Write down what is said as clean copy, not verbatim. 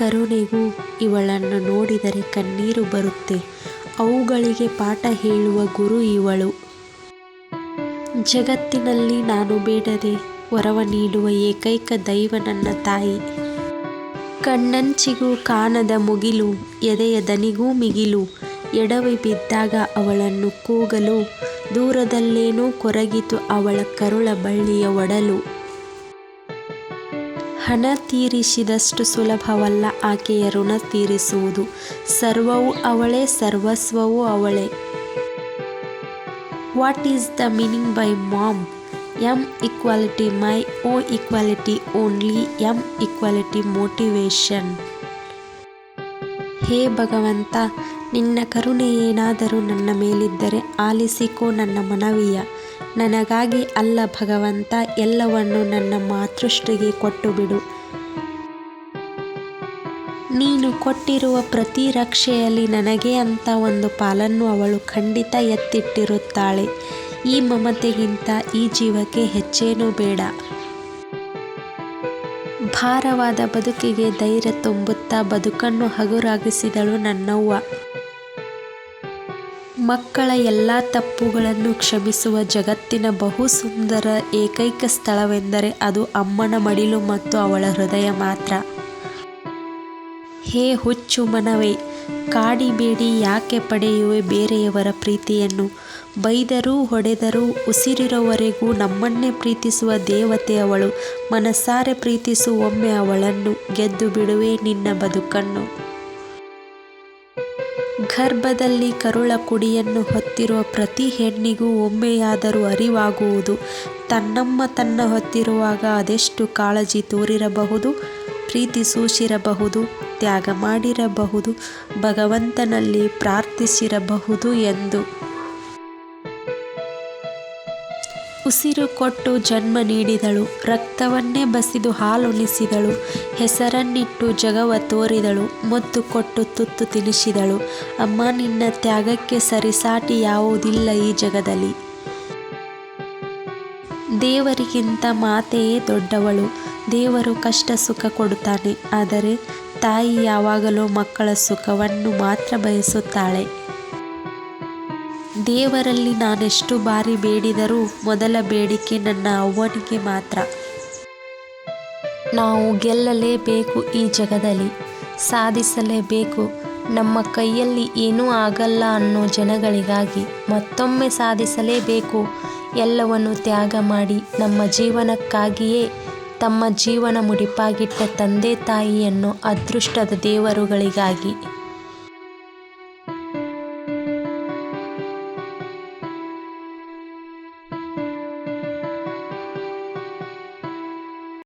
ಕರುಣೆಗೂ ಇವಳನ್ನು ನೋಡಿದರೆ ಕಣ್ಣೀರು ಬರುತ್ತೆ. ಅವುಗಳಿಗೆ ಪಾಠ ಹೇಳುವ ಗುರು ಇವಳು. ಜಗತ್ತಿನಲ್ಲಿ ನಾನು ಬೇಡದೆ ವರವ ನೀಡುವ ಏಕೈಕ ದೈವ ನನ್ನ ತಾಯಿ. ಕಣ್ಣಂಚಿಗೂ ಕಾಣದ ಮುಗಿಲು, ಎದೆಯ ದನಿಗೂ ಮಿಗಿಲು. ಎಡವಿ ಬಿದ್ದಾಗ ಅವಳನ್ನು ಕೂಗಲು, ದೂರದಲ್ಲೇನೋ ಕೊರಗಿತು ಅವಳ ಕರುಳ ಬಳ್ಳಿಯ ಒಡಲು. ಹಣ ತೀರಿಸಿದಷ್ಟು ಸುಲಭವಲ್ಲ ಆಕೆಯ ಋಣ ತೀರಿಸುವುದು. ಸರ್ವವೂ ಅವಳೇ, ಸರ್ವಸ್ವವೂ ಅವಳೇ. What is the meaning by mom? M equality, my O equality, only M equality motivation. ಹೇ ಭಗವಂತ, ನಿನ್ನ ಕರುಣೆ ಏನಾದರೂ ನನ್ನ ಮೇಲಿದ್ದರೆ ಆಲಿಸಿಕೋ ನನ್ನ ಮನವಿಯ. ನನಗಾಗಿ ಅಲ್ಲ ಭಗವಂತ, ಎಲ್ಲವನ್ನು ನನ್ನ ಮಾತೃಶ್ರೀಗೆ ಕೊಟ್ಟು ಬಿಡು. ನೀನು ಕೊಟ್ಟಿರುವ ಪ್ರತಿ ರಕ್ಷೆಯಲ್ಲಿ ನನಗೆ ಅಂತ ಒಂದು ಪಾಲನ್ನು ಅವಳು ಖಂಡಿತ ಎತ್ತಿಟ್ಟಿರುತ್ತಾಳೆ. ಈ ಮಮತೆಗಿಂತ ಈ ಜೀವಕ್ಕೆ ಹೆಚ್ಚೇನೂ ಬೇಡ. ಭಾರವಾದ ಬದುಕಿಗೆ ಧೈರ್ಯ ತುಂಬುತ್ತಾ ಬದುಕನ್ನು ಹಗುರಾಗಿಸಿದಳು ನನ್ನವ್ವ. ಮಕ್ಕಳ ಎಲ್ಲ ತಪ್ಪುಗಳನ್ನು ಕ್ಷಮಿಸುವ ಜಗತ್ತಿನ ಬಹು ಸುಂದರ ಏಕೈಕ ಸ್ಥಳವೆಂದರೆ ಅದು ಅಮ್ಮನ ಮಡಿಲು ಮತ್ತು ಅವಳ ಹೃದಯ ಮಾತ್ರ. ಹೇ ಹುಚ್ಚು ಮನವೇ, ಕಾಡಿಬೇಡಿ ಯಾಕೆ ಪಡೆಯುವೆ ಬೇರೆಯವರ ಪ್ರೀತಿಯನ್ನು. ಬೈದರೂ ಹೊಡೆದರೂ ಉಸಿರಿರೋವರೆಗೂ ನಮ್ಮನ್ನೇ ಪ್ರೀತಿಸುವ ದೇವತೆ ಅವಳು. ಮನಸಾರೆ ಪ್ರೀತಿಸು ಒಮ್ಮೆ ಅವಳನ್ನು, ಗೆದ್ದು ಬಿಡುವೆ ನಿನ್ನ ಬದುಕನ್ನು. ಗರ್ಭದಲ್ಲಿ ಕರುಳ ಕುಡಿಯನ್ನು ಹೊತ್ತಿರುವ ಪ್ರತಿ ಹೆಣ್ಣಿಗೂ ಒಮ್ಮೆಯಾದರೂ ಅರಿವಾಗುವುದು, ತನ್ನಮ್ಮ ತನ್ನ ಹೊತ್ತಿರುವಾಗ ಅದೆಷ್ಟು ಕಾಳಜಿ ತೋರಿರಬಹುದು, ಪ್ರೀತಿ ಸೂಸಿರಬಹುದು, ತ್ಯಾಗ ಮಾಡಿರಬಹುದು, ಭಗವಂತನಲ್ಲಿ ಪ್ರಾರ್ಥಿಸಿರಬಹುದು ಎಂದು. ಉಸಿರು ಕೊಟ್ಟು ಜನ್ಮ ನೀಡಿದಳು, ರಕ್ತವನ್ನೇ ಬಸಿದು ಹಾಲುಣಿಸಿದಳು, ಹೆಸರನ್ನಿಟ್ಟು ಜಗವ ತೋರಿದಳು, ಮುತ್ತು ಕೊಟ್ಟು ತುತ್ತು ತಿನಿಸಿದಳು. ಅಮ್ಮ, ನಿನ್ನ ತ್ಯಾಗಕ್ಕೆ ಸರಿಸಾಟಿ ಯಾವುದಿಲ್ಲ ಈ ಜಗದಲ್ಲಿ. ದೇವರಿಗಿಂತ ಮಾತೆಯೇ ದೊಡ್ಡವಳು. ದೇವರು ಕಷ್ಟ ಸುಖ ಕೊಡುತ್ತಾನೆ, ಆದರೆ ತಾಯಿ ಯಾವಾಗಲೂ ಮಕ್ಕಳ ಸುಖವನ್ನು ಮಾತ್ರ ಬಯಸುತ್ತಾಳೆ. ದೇವರಲ್ಲಿ ನಾನೆಷ್ಟು ಬಾರಿ ಬೇಡಿದರೂ ಮೊದಲ ಬೇಡಿಕೆ ನನ್ನ ಅವ್ವನಿಗೆ ಮಾತ್ರ. ನಾವು ಗೆಲ್ಲಲೇಬೇಕು ಈ ಜಗದಲ್ಲಿ, ಸಾಧಿಸಲೇಬೇಕು. ನಮ್ಮ ಕೈಯಲ್ಲಿ ಏನೂ ಆಗಲ್ಲ ಅನ್ನೋ ಜನಗಳಿಗಾಗಿ ಮತ್ತೊಮ್ಮೆ ಸಾಧಿಸಲೇಬೇಕು. ಎಲ್ಲವನ್ನು ತ್ಯಾಗ ಮಾಡಿ ನಮ್ಮ ಜೀವನಕ್ಕಾಗಿಯೇ ತಮ್ಮ ಜೀವನ ಮುಡಿಪಾಗಿಟ್ಟ ತಂದೆ ತಾಯಿ ಅನ್ನೋ ಅದೃಷ್ಟದ ದೇವರುಗಳಿಗಾಗಿ.